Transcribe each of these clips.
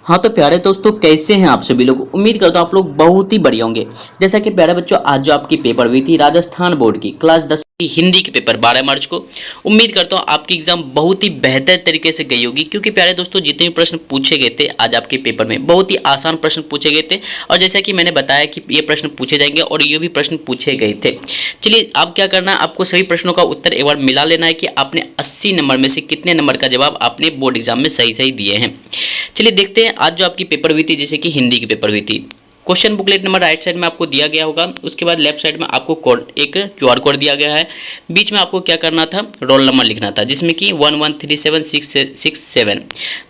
हाँ तो प्यारे दोस्तों, कैसे हैं आप सभी लोग। उम्मीद करता हूँ आप लोग बहुत ही बढ़िया होंगे। जैसा कि प्यारे बच्चों, आज जो आपकी पेपर हुई थी राजस्थान बोर्ड की क्लास 10 की हिंदी के पेपर 12 मार्च को, उम्मीद करता हूँ आपकी एग्जाम बहुत ही बेहतर तरीके से गई होगी। क्योंकि प्यारे दोस्तों, जितने भी प्रश्न पूछे गए थे आज आपके पेपर में बहुत ही आसान प्रश्न पूछे गए थे। और जैसा कि मैंने बताया कि ये प्रश्न पूछे जाएंगे और ये भी प्रश्न पूछे गए थे। चलिए, अब क्या करना है, आपको सभी प्रश्नों का उत्तर एक बार मिला लेना है कि आपने 80 नंबर में से कितने नंबर का जवाब आपने बोर्ड एग्जाम में सही सही दिए हैं। चलिए देखते हैं आज जो आपकी पेपर हुई थी, जैसे कि हिंदी की पेपर हुई थी। Question booklet number right side में आपको दिया गया होगा। उसके बाद लेफ्ट साइड में आपको कोड, एक क्यूआर कोड दिया गया है। बीच में आपको क्या करना था, रोल नंबर लिखना था, जिसमें कि 113767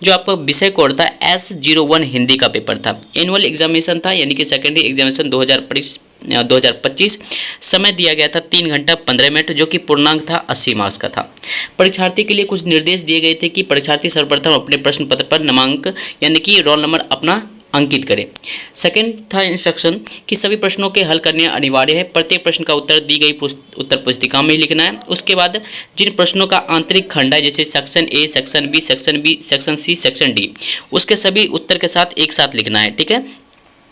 जो आपका विषय कोड था S01 हिंदी का पेपर था। एनुअल एग्जामिनेशन था, यानी कि सेकेंडरी एग्जामिनेशन 2025। समय दिया गया था 3 घंटा 15 मिनट, जो कि पूर्णांक था 80 मार्क्स का था। परीक्षार्थी के लिए कुछ निर्देश दिए गए थे कि परीक्षार्थी सर्वप्रथम अपने प्रश्न पत्र पर नामांक यानी कि रोल नंबर अपना अंकित करें। सेकंड था इंस्ट्रक्शन कि सभी प्रश्नों के हल करने अनिवार्य है। प्रत्येक प्रश्न का उत्तर दी गई उत्तर पुस्तिका में ही लिखना है। उसके बाद जिन प्रश्नों का आंतरिक खंड है, जैसे section A, section B, section C, section D, उसके सभी उत्तर के साथ एक साथ लिखना है। ठीक है,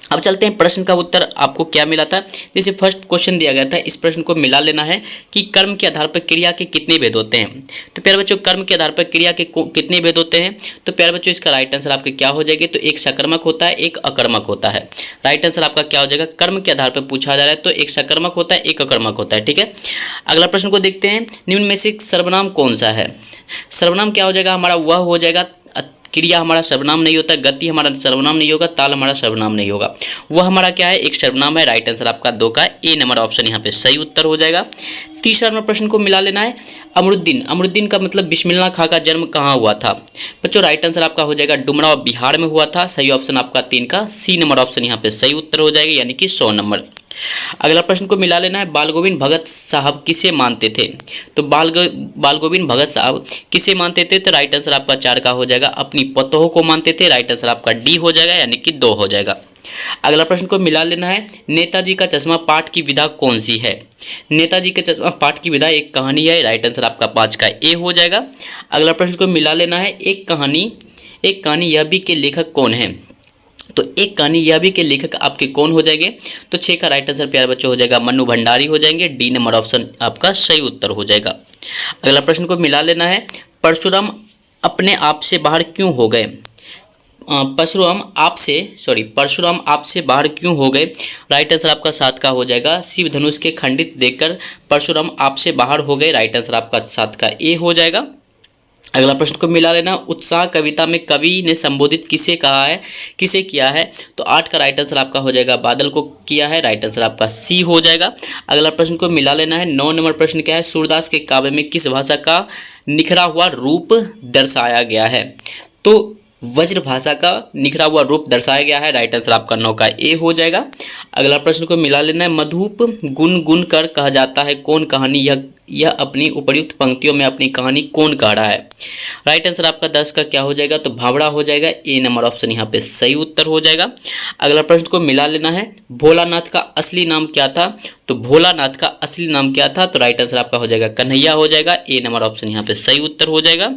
अब चलते हैं प्रश्न का उत्तर आपको क्या मिला था। जैसे फर्स्ट क्वेश्चन दिया गया था, इस प्रश्न को मिला लेना है कि कर्म के आधार पर क्रिया के कितने भेद होते हैं। तो प्यारे बच्चों, कर्म के आधार पर क्रिया के कितने भेद होते हैं। तो प्यारे बच्चों, इसका राइट आंसर आपके क्या हो जाएगी, तो एक सकर्मक होता है, एक अकर्मक होता है। राइट आंसर आपका क्या हो जाएगा, कर्म के आधार पर पूछा जा रहा है तो एक सकर्मक होता है, एक अकर्मक होता है। ठीक है, अगला प्रश्न को देखते हैं। निम्न में से सर्वनाम कौन सा है। सर्वनाम क्या हो जाएगा हमारा, वह हो जाएगा। क्रिया हमारा सर्वनाम नहीं होता, गति हमारा सर्वनाम नहीं होगा, ताल हमारा सर्वनाम नहीं होगा। वह हमारा क्या है, एक सर्वनाम है। राइट आंसर आपका 2 का ए नंबर ऑप्शन यहाँ पे सही उत्तर हो जाएगा। तीसरा नंबर प्रश्न को मिला लेना है। अमरुद्दीन का मतलब बिस्मिल्लाह खां का जन्म कहाँ हुआ था। बच्चों, राइट आंसर आपका हो जाएगा डुमराव बिहार में हुआ था। सही ऑप्शन आपका 3 का सी नंबर ऑप्शन यहाँ पे सही उत्तर हो जाएगा, यानी कि 100 नंबर। अगला प्रश्न को मिला लेना है। बाल गोविंद भगत साहब किसे मानते थे। तो बाल गोविंद भगत साहब किसे मानते थे। तो राइट आंसर आपका 4 का हो जाएगा, अपनी पतोह को मानते थे। राइट आंसर आपका डी हो जाएगा, यानी कि 2 हो जाएगा। अगला प्रश्न को मिला लेना है। नेताजी का चश्मा पाठ की विधा कौन सी है। नेताजी का चश्मा पाठ की विधा एक कहानी है। राइट आंसर आपका 5 का ए हो जाएगा। अगला प्रश्न को मिला लेना है। एक कहानी यह भी के लेखक कौन है। तो एक कहानी यह भी के लेखक आपके कौन हो जाएंगे। तो 6 का राइट आंसर प्यारे बच्चों हो जाएगा मन्नू भंडारी हो जाएंगे। डी नंबर ऑप्शन आपका सही उत्तर हो जाएगा। अगला प्रश्न को मिला लेना है। परशुराम अपने आप से बाहर क्यों हो गए। परशुराम आप से बाहर क्यों हो गए। राइट आंसर आपका 7 का हो जाएगा। शिव धनुष के खंडित देखकर परशुराम आप से बाहर हो गए। राइट आंसर आपका 7 का ए हो जाएगा। अगला प्रश्न को मिला लेना। उत्साह कविता में कवि ने संबोधित किसे किया है। तो 8 का राइट आंसर आपका हो जाएगा बादल को किया है। राइट आंसर आपका सी हो जाएगा। अगला प्रश्न को मिला लेना है। 9 नंबर प्रश्न क्या है। सूरदास के काव्य में किस भाषा का निखरा हुआ रूप दर्शाया गया है। तो वज्र भाषा का निखरा हुआ रूप दर्शाया गया है। राइट आंसर आपका 9 का ए हो जाएगा। अगला प्रश्न को मिला लेना है। मधुप गुन कर कहा जाता है कौन कहानी यह अपनी उपर्युक्त पंक्तियों में अपनी कहानी कौन कह रहा है। राइट आंसर आपका 10 का क्या हो जाएगा, तो भावड़ा हो जाएगा। ए नंबर ऑप्शन यहाँ पे सही उत्तर हो जाएगा। अगला प्रश्न को मिला लेना है। भोलानाथ का असली नाम क्या था। तो भोलानाथ का असली नाम क्या था। तो राइट आंसर आपका हो जाएगा कन्हैया हो जाएगा। ए नंबर ऑप्शन यहाँ पे सही उत्तर हो जाएगा।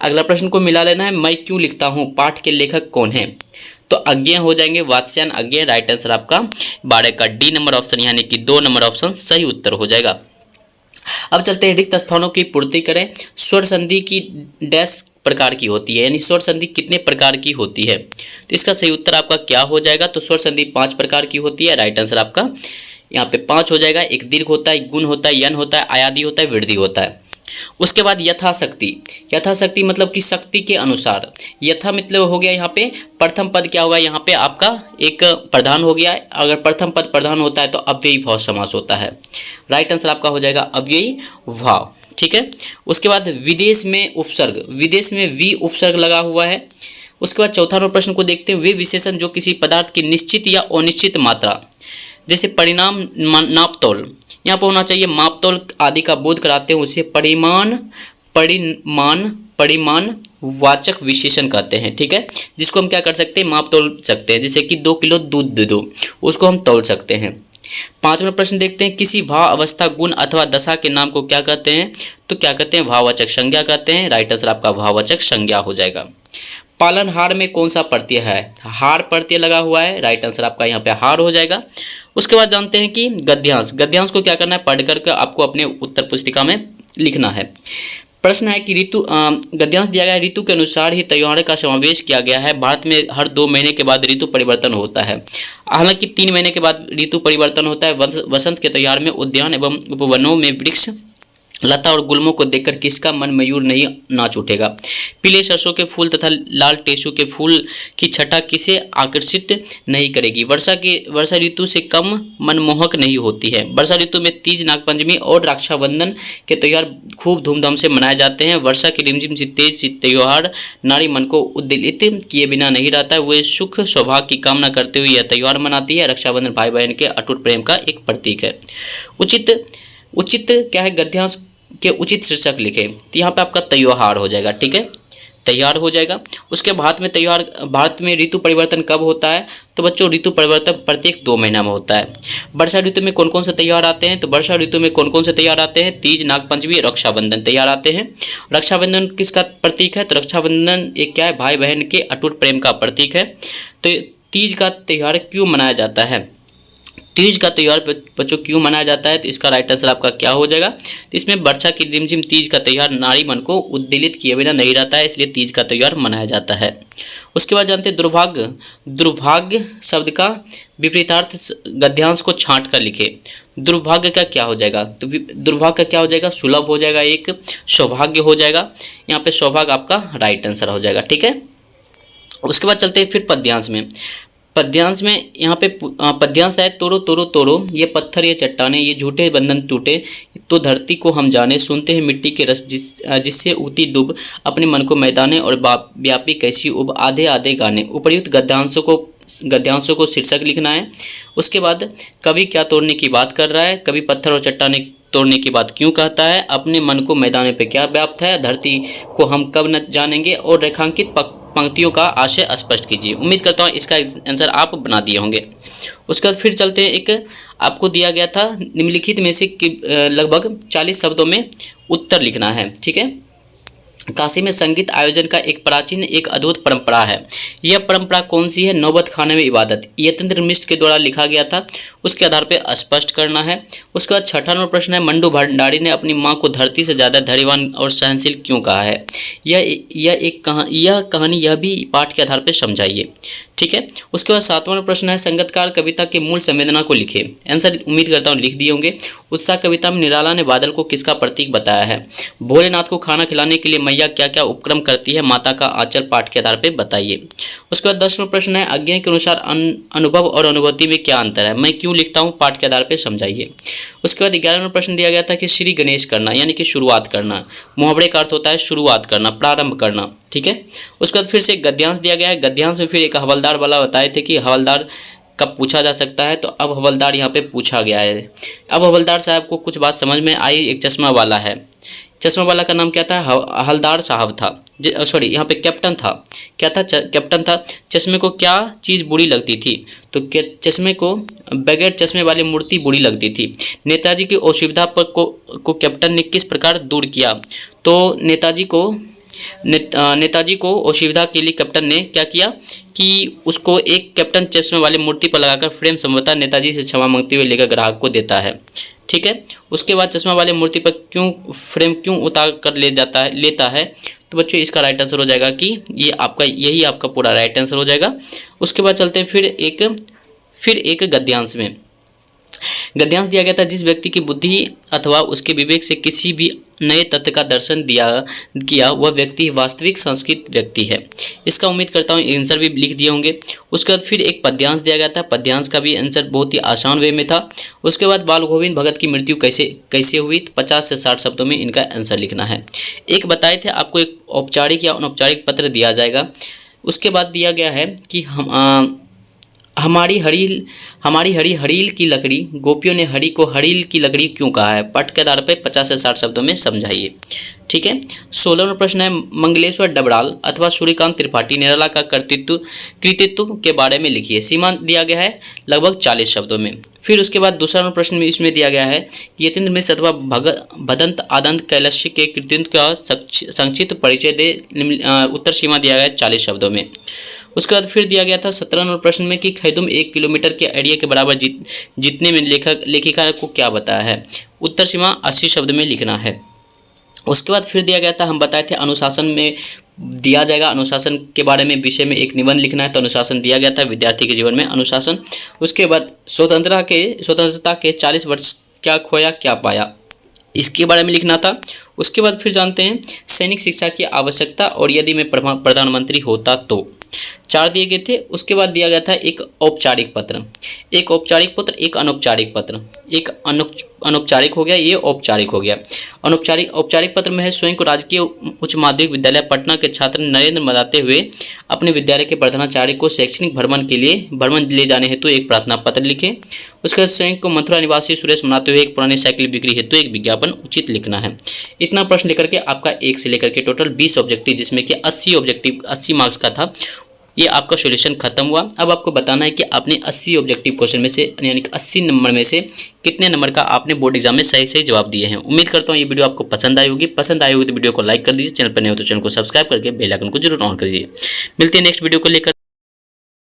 अगला प्रश्न को मिला लेना है। मैं क्यों लिखता हूँ पाठ के लेखक कौन है। तो अज्ञेय हो जाएंगे, वात्स्यायन अज्ञेय। राइट आंसर आपका 12 का डी नंबर ऑप्शन यानी कि 2 नंबर ऑप्शन सही उत्तर हो जाएगा। अब चलते हैं रिक्त स्थानों की पूर्ति करें। स्वर संधि की डैश प्रकार की होती है, यानी स्वर संधि कितने प्रकार की होती है। तो इसका सही उत्तर आपका क्या हो जाएगा, तो स्वर संधि 5 प्रकार की होती है। राइट आंसर आपका यहाँ पे 5 हो जाएगा। एक दीर्घ होता है, गुण होता है, यन होता है, आयादी होता है, वृद्धि होता है। उसके बाद यथाशक्ति मतलब कि शक्ति के अनुसार। यथा मतलब हो गया यहाँ पे प्रथम पद क्या होगा, यहाँ पे आपका एक प्रधान हो गया है। अगर प्रथम पद प्रधान होता है तो अव्ययी भाव समास होता है। राइट आंसर आपका हो जाएगा अव्ययी भाव। ठीक है, उसके बाद विदेश में वी उपसर्ग लगा हुआ है। उसके बाद चौथा नंबर प्रश्न को देखते हैं। वे विशेषण जो किसी पदार्थ की निश्चित या अनिश्चित मात्रा, जैसे परिणाम, नापतोल, यहाँ पर होना चाहिए मापतोल आदि का बोध कराते हैं, उसे परिमाण वाचक विशेषण कहते हैं। ठीक है, जिसको हम क्या कर सकते हैं, माप तोल सकते हैं। जैसे कि 2 किलो दूध दे दो, उसको हम तोल सकते हैं। 5वां प्रश्न देखते हैं। किसी भाव, अवस्था, गुण अथवा दशा के नाम को क्या कहते हैं। तो क्या कहते हैं, भाववाचक संज्ञा कहते हैं। राइट आंसर आपका भाववाचक संज्ञा हो जाएगा। पालनहार में कौन सा प्रत्यय है? हार प्रत्यय लगा हुआ है, राइट आंसर आपका यहाँ पे हार हो जाएगा। उसके बाद जानते हैं कि गद्यांश, गद्यांश को क्या करना है, पढ़ करके आपको अपने उत्तर पुस्तिका में लिखना है। प्रश्न है कि गद्यांश दिया गया है, ऋतु के अनुसार ही त्योहार का समावेश किया गया है। भारत में हर 2 महीने के बाद ऋतु परिवर्तन होता है। हालांकि 3 महीने के बाद ऋतु परिवर्तन होता है। वसंत के त्योहार में उद्यान एवं उपवनों में वृक्ष, लता और गुल्मों को देखकर किसका मन मयूर नहीं नाच उठेगा? पीले सरसों के फूल तथा लाल टेसू के फूल की छटा किसे आकर्षित नहीं करेगी? वर्षा ऋतु से कम मनमोहक नहीं होती है। वर्षा ऋतु में तीज, नागपंचमी और रक्षाबंधन के त्यौहार खूब धूमधाम से मनाए जाते हैं। वर्षा की रिमझिम सी तेज सी त्यौहार नारी मन को उद्वेलित किए बिना नहीं रहता है। वे सुख सौभाग्य की कामना करते हुए यह त्यौहार मनाती है। रक्षाबंधन भाई बहन के अटूट प्रेम का एक प्रतीक है। उचित क्या है, गद्यांश के उचित शीर्षक लिखे, तो यहाँ पे आपका त्योहार हो जाएगा। ठीक है, तैयार हो जाएगा। उसके भारत में ऋतु परिवर्तन कब होता है? तो बच्चों ऋतु परिवर्तन प्रत्येक 2 महीना में होता है। वर्षा ऋतु में कौन कौन से त्यौहार आते हैं? तो वर्षा ऋतु में कौन कौन से त्यौहार आते हैं? तीज, नागपंचमी, रक्षाबंधन त्यौहार आते हैं। रक्षाबंधन किसका प्रतीक है? तो रक्षाबंधन एक क्या है, भाई बहन के अटूट प्रेम का प्रतीक है। तो तीज का त्यौहार क्यों मनाया जाता है? तीज का त्यौहार बच्चों क्यों मनाया जाता है? तो इसका राइट आंसर आपका क्या हो जाएगा? तो इसमें वर्षा की रिमझिम तीज का त्यौहार नारी मन को उद्वेलित किए बिना नहीं रहता है, इसलिए तीज का त्यौहार मनाया जाता है। उसके बाद जानते हैं दुर्भाग्य। दुर्भाग्य शब्द का विपरीतार्थ गद्यांश को छांट कर लिखे। दुर्भाग्य का क्या हो जाएगा? तो दुर्भाग्य का क्या हो जाएगा? सुलभ हो जाएगा, एक सौभाग्य हो जाएगा। यहाँ पे सौभाग्य आपका राइट आंसर हो जाएगा। ठीक है, उसके बाद चलते हैं फिर पद्यांश में। पद्यांश में यहाँ पे पद्यांश है, तोड़ो तोड़ो तोड़ो ये पत्थर ये चट्टाने, ये झूठे बंधन टूटे तो धरती को हम जाने, सुनते हैं मिट्टी के रस जिससे उगती दुब, अपने मन को मैदाने और व्यापी कैसी उब, आधे आधे गाने। उपर्युक्त गद्यांशों को शीर्षक लिखना है। उसके बाद कवि क्या तोड़ने की बात कर रहा है? कवि पत्थर और चट्टाने तोड़ने की बात क्यों कहता है? अपने मन को मैदाने पे क्या व्याप्त है? धरती को हम कब न जानेंगे? और रेखांकित पंक्तियों का आशय स्पष्ट कीजिए। उम्मीद करता हूँ इसका आंसर आप बना दिए होंगे। उसके बाद फिर चलते हैं, एक आपको दिया गया था निम्नलिखित में से लगभग 40 शब्दों में उत्तर लिखना है। ठीक है, काशी में संगीत आयोजन का एक प्राचीन एक अद्भुत परंपरा है। यह परंपरा कौन सी है? नौबत खाने में इबादत। यह तंत्र मिश्र के द्वारा लिखा गया था, उसके आधार पर स्पष्ट करना है। उसके बाद 6वां नंबर प्रश्न है, मंडू भंडारी ने अपनी मां को धरती से ज़्यादा धैर्यवान और सहनशील क्यों कहा है? यह कहानी यह भी पाठ के आधार पर समझाइए। ठीक है, उसके बाद 7वां प्रश्न है, संगीतकार कविता के मूल संवेदना को लिखे। आंसर उम्मीद करता हूँ लिख दिए होंगे। उत्साह कविता में निराला ने बादल को किसका प्रतीक बताया है? भोलेनाथ को खाना खिलाने के लिए मैया क्या क्या उपक्रम करती है? माता का आंचल। पाठ के आधार पर बताइए। उसके बाद 10वां प्रश्न है, आज्ञा के अनुसार अनुभव और अनुभूति में क्या अंतर है? मैं क्यों लिखता हूँ? पाठ के आधार पर समझाइए। उसके बाद 11वां प्रश्न दिया गया था कि श्री गणेश करना यानी कि शुरुआत करना। मुहावरे का अर्थ होता है शुरुआत करना, प्रारंभ करना। ठीक है, उसके बाद फिर से गद्यांश दिया गया है। गद्यांश में फिर एक हवलदार वाला बताए थे कि हवलदार कब पूछा जा सकता है, तो अब हवलदार यहाँ पे पूछा गया है। अब हवलदार साहब को कुछ बात समझ में आई। एक चश्मा वाला है, चश्मा वाला का नाम क्या था? हवलदार साहब था। सॉरी, यहाँ पे कैप्टन था। क्या था? कैप्टन था। चश्मे को क्या चीज़ बुरी लगती थी? तो चश्मे को बगैर चश्मे वाली मूर्ति बुरी लगती थी। नेताजी की असुविधा पर को कैप्टन ने किस प्रकार दूर किया? तो नेताजी को असुविधा के लिए कैप्टन ने क्या किया कि उसको एक कैप्टन चश्मे वाली मूर्ति पर लगाकर फ्रेम संभवतः नेताजी से क्षमा मांगते हुए लेकर ग्राहक को देता है। ठीक है, उसके बाद चश्मा वाले मूर्ति पर फ्रेम क्यों उतार कर लेता है? तो बच्चों इसका राइट आंसर हो जाएगा कि यही आपका पूरा राइट आंसर हो जाएगा। उसके बाद चलते हैं फिर एक गद्यांश में। गद्यांश दिया गया था, जिस व्यक्ति की बुद्धि अथवा उसके विवेक से किसी भी नए तथ्य का दर्शन किया वह व्यक्ति वास्तविक संस्कृत व्यक्ति है। इसका उम्मीद करता हूँ आंसर भी लिख दिए होंगे। उसके बाद फिर एक पद्यांश दिया गया था। पद्यांश का भी आंसर बहुत ही आसान वे में था। उसके बाद बाल गोविंद भगत की मृत्यु कैसे हुई? तो 50 से 60 शब्दों में इनका आंसर लिखना है। एक बताए थे आपको एक औपचारिक या अनौपचारिक पत्र दिया जाएगा। उसके बाद दिया गया है कि हमारी हरी हरील की लकड़ी, गोपियों ने हरी को हरील की लकड़ी क्यों कहा है? पाठ के आधार पर 50 से 60 शब्दों में समझाइए। ठीक है। 16वां प्रश्न है, मंगलेश्वर डबराल अथवा सूर्यकांत त्रिपाठी निराला का कृतित्व के बारे में लिखिए। सीमा दिया गया है लगभग 40 शब्दों में। फिर उसके बाद दूसरा प्रश्न में इसमें दिया गया है कि यतीन्द्र मिश्र अथवा भदंत आदंत कैलाश के कृतित्व का संक्षिप्त परिचय दे। उत्तर सीमा दिया गया है 40 शब्दों में। उसके बाद फिर दिया गया था 17 नंबर प्रश्न में कि खैदुम 1 किलोमीटर के एरिया के बराबर जितने में लेखिका को क्या बताया है? उत्तर सीमा 80 शब्द में लिखना है। उसके बाद फिर दिया गया था, हम बताए थे अनुशासन में दिया जाएगा, अनुशासन के बारे में विषय में एक निबंध लिखना है, तो अनुशासन दिया गया था विद्यार्थी के जीवन में अनुशासन। उसके बाद स्वतंत्रता के 40 वर्ष क्या खोया क्या पाया, इसके बारे में लिखना था। उसके बाद फिर जानते हैं सैनिक शिक्षा की आवश्यकता और यदि मैं प्रधानमंत्री होता तो, 4 दिए गए थे। उसके बाद दिया गया था एक औपचारिक पत्र, एक औपचारिक पत्र, एक अनौपचारिक पत्र। एक अनौपचारिक हो गया, ये औपचारिक हो गया। औपचारिक पत्र में है, स्वयं को राजकीय उच्च माध्यमिक विद्यालय पटना के छात्र नरेंद्र बताते हुए अपने विद्यालय के प्रधानाचार्य को शैक्षणिक भ्रमण ले जाने हेतु एक प्रार्थना पत्र लिखे। उसके बाद स्वयं को मथुरा निवासी सुरेश मनाते हुए एक पुरानी साइकिल बिक्री हेतु एक विज्ञापन उचित लिखना है। इतना प्रश्न लेकर के आपका 1 से लेकर के टोटल 20 ऑब्जेक्टिव, जिसमें कि 80 मार्क्स का था, ये आपका सॉल्यूशन खत्म हुआ। अब आपको बताना है कि आपने 80 ऑब्जेक्टिव क्वेश्चन में से यानी कि 80 नंबर में से कितने नंबर का आपने बोर्ड एग्जाम में सही जवाब दिए हैं। उम्मीद करता हूँ ये वीडियो आपको पसंद आई होगी। पसंद आई होगी तो वीडियो को लाइक कर दीजिए, चैनल पर नए हो तो चैनल को सब्सक्राइब करके बेल आइकन को जरूर ऑन कर दीजिए। मिलते हैं नेक्स्ट वीडियो को लेकर।